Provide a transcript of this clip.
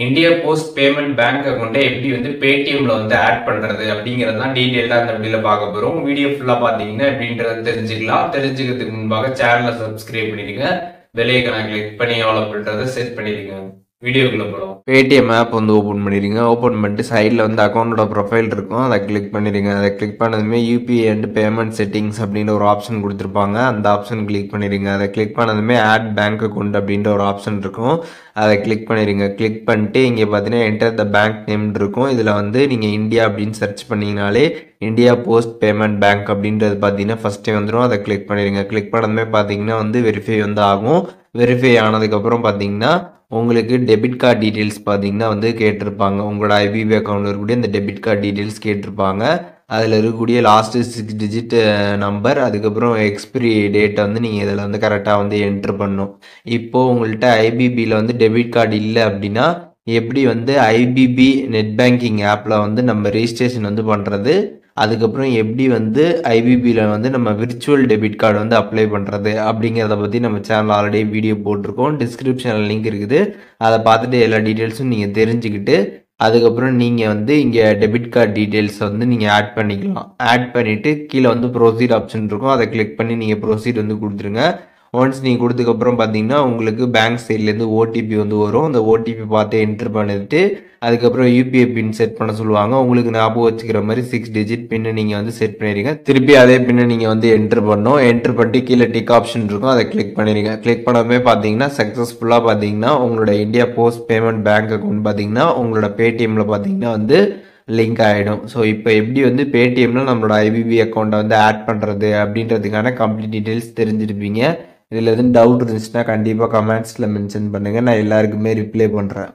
India post payment bank அக்கௌண்ட்டை எப்படி வந்து பேடிஎம்ல வந்து ஆட் பண்றது அப்படிங்கிறது தான் டீடைல்டா இந்த வீடியோல பார்க்க போறோம். வீடியோ ஃபுல்லா பாத்தீங்கன்னா எப்படின்றத தெரிஞ்சுக்கலாம். தெரிஞ்சுக்கிறதுக்கு முன்பாக சேனலை சப்ஸ்கிரைப் பண்ணிடுங்க. பெல் ஐகானை கிளிக் பண்ணி ஆல் பண்றதை செட் பண்ணிடுங்க. வீடியோக்குள்ள போகலாம். பேடிஎம் ஆப் வந்து ஓப்பன் பண்ணிடுங்க. ஓப்பன் பண்ணிட்டு சைடில் வந்து அக்கௌண்டோட ப்ரொஃபைல் இருக்கும், அதை கிளிக் பண்ணிடுங்க. அதை கிளிக் பண்ணதுமே யூபிஐ அண்ட் பேமெண்ட் செட்டிங்ஸ் அப்படின்ற ஒரு ஆப்ஷன் கொடுத்துருப்பாங்க, அந்த ஆப்ஷன் கிளிக் பண்ணிடுங்க. அதை கிளிக் பண்ணதுமே ஆட் பேங்க் அக்கௌண்ட் அப்படின்ற ஒரு ஆப்ஷன் இருக்கும், அதை கிளிக் பண்ணிடுங்க. கிளிக் பண்ணிட்டு இங்கே பார்த்தீங்கன்னா என்டர் த பேங்க் நேம் இருக்கும். இதில் வந்து நீங்கள் இந்தியா அப்படின்னு சர்ச் பண்ணிங்கனாலே இந்தியா போஸ்ட் பேமெண்ட் பேங்க் அப்படின்றது பார்த்தீங்கன்னா ஃபஸ்ட்டே வந்துடும். அதை கிளிக் பண்ணிடுங்க. கிளிக் பண்ணதுமே பார்த்தீங்கன்னா வந்து வெரிஃபை வந்து ஆகும். வெரிஃபை ஆனதுக்கப்புறம் பார்த்தீங்கன்னா உங்களுக்கு டெபிட் கார்டு டீட்டெயில்ஸ் பார்த்தீங்கன்னா வந்து கேட்டிருப்பாங்க. உங்களோட ஐபிபி அக்கௌண்ட்டில் இருக்கக்கூடிய இந்த டெபிட் கார்டு டீட்டெயில்ஸ் கேட்டிருப்பாங்க. அதில் இருக்கக்கூடிய லாஸ்ட்டு 6 டிஜிட் நம்பர், அதுக்கப்புறம் எக்ஸ்பிரி டேட்டை வந்து நீங்கள் இதில் வந்து கரெக்டாக வந்து என்ட்ரு பண்ணணும். இப்போது உங்கள்கிட்ட ஐபிபியில் வந்து டெபிட் கார்டு இல்லை அப்படின்னா எப்படி வந்து ஐபிபி நெட் பேங்கிங் ஆப்பில் வந்து நம்ம ரெஜிஸ்ட்ரேஷன் வந்து பண்ணுறது, அதுக்கப்புறம் எப்படி வந்து ஐபிபியில் வந்து நம்ம விர்ச்சுவல் டெபிட் கார்டு வந்து அப்ளை பண்ணுறது அப்படிங்கிறத பற்றி நம்ம சேனல் ஆல்ரெடி வீடியோ போட்டிருக்கோம். டிஸ்கிரிப்ஷனில் லிங்க் இருக்குது, அதை பார்த்துட்டு எல்லா டீட்டெயில்ஸும் நீங்கள் தெரிஞ்சுக்கிட்டு அதுக்கப்புறம் நீங்கள் வந்து இங்கே டெபிட் கார்டு டீட்டெயில்ஸ் வந்து நீங்கள் ஆட் பண்ணிக்கலாம். ஆட் பண்ணிவிட்டு கீழே வந்து ப்ரொசீட் ஆப்ஷன் இருக்கும், அதை கிளிக் பண்ணி நீங்கள் ப்ரொசீட் வந்து கொடுத்துருங்க. ஒன்ஸ் நீங்கள் கொடுத்ததுக்கப்புறம் பார்த்தீங்கன்னா உங்களுக்கு பேங்க் சைட்லேருந்து ஓடிபி வந்து வரும். அந்த ஓடிபி பார்த்து என்ட்ரு பண்ணிட்டு அதுக்கப்புறம் யூபிஐ பின் செட் பண்ண சொல்லுவாங்க. உங்களுக்கு ஞாபகம் வச்சுக்கிற மாதிரி 6 டிஜிட் பின்னு நீங்கள் வந்து செட் பண்ணிடுங்க. திருப்பி அதே பின்னை நீங்கள் வந்து என்ட்ரு பண்ணணும். என்ட்ரு பண்ணிட்டு கீழே டிக் ஆப்ஷன் இருக்கும், அதை கிளிக் பண்ணிடுங்க. கிளிக் பண்ணவே பார்த்தீங்கன்னா சக்ஸஸ்ஃபுல்லாக பார்த்தீங்கன்னா உங்களோட India post payment bank account பார்த்தீங்கன்னா உங்களோட பேடிஎம்மில் பார்த்தீங்கன்னா வந்து லிங்க் ஆகிடும். ஸோ இப்போ எப்படி வந்து பேடிஎம்மில் நம்மளோட ஐபிபி அக்கௌண்ட்டை வந்து ஆட் பண்ணுறது அப்படின்றதுக்கான கம்ப்ளீட் டீட்டெயில்ஸ் தெரிஞ்சிருப்பீங்க. இதில் எதுவும் டவுட் இருந்துச்சுன்னா கண்டிப்பாக கமெண்ட்ஸில் மென்ஷன் பண்ணுங்கள், நான் எல்லாருக்குமே ரிப்ளை பண்ணுறேன்.